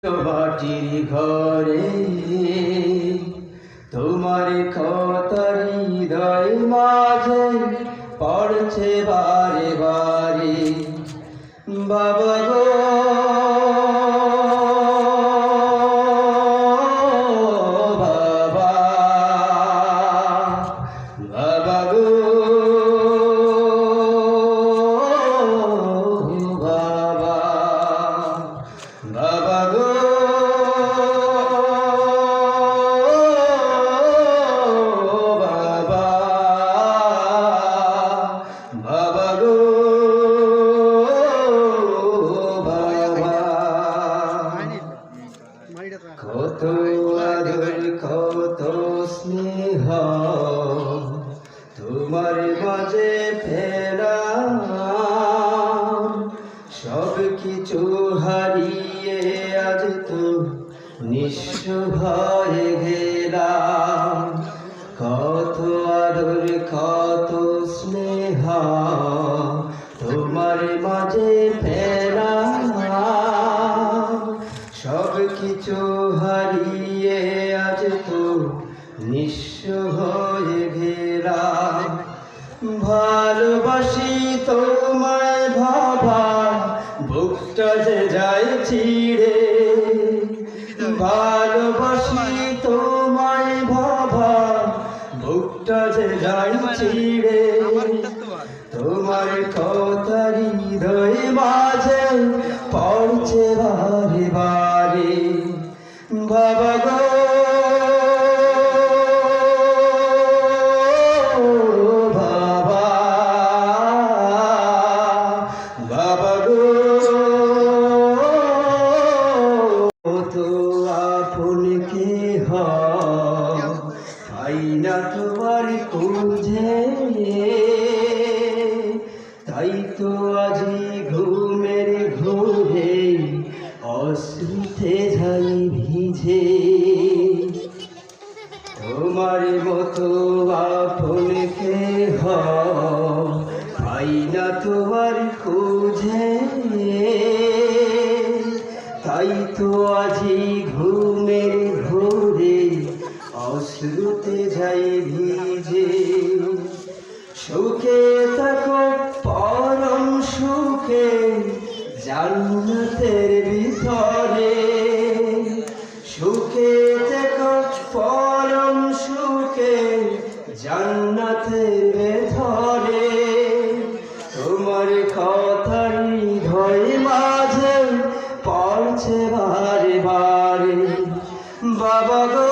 মাটির ঘরে তোমার কথা হৃদয় মাঝে পড়ছে বারে বারে বাবা গো বাবা বাবা গো বাবা বাবা গো কত আদর কত স্নেহ তোমার মাঝে ফেরা সব কিছু হারিয়ে আজ তো নিঃস্ব হয়ে গেলাম কত আদর কত স্নেহ তোমার মাঝে ফেরা সব কিছু হারিয়ে আজ তো নিঃস্ব হয়ে গেলাম ভালোবাসি তোমায় ভাবা বুকটা যে যায় ছিঁড়ে ভালোবাসি তোমায় ভাবা বুকটা যে যায় ছিঁড়ে তোমার কথা হৃদয় মাঝে পড়ছে বারে বারে বাবা গো বাবা বাবা গো তো আপন কে হয় না তোমার খুঁজে তাই তো আজি ঘুমের ঘুরে অশ্রুতে যাই ভিজে তোমার মতো আপন কে হয় না তোমার খুঁজে তাই তো আজি ঘুমের ঘুরে অশ্রুতে যাই ভিজে সুখে থাকো পরম সুখে জান্নাতের ভিতরে সুখে থাকো পরম সুখে জান্নাতের ভিতরে তোমার কথা হৃদয় মাঝে পড়ছে বারে বারে বাবা গো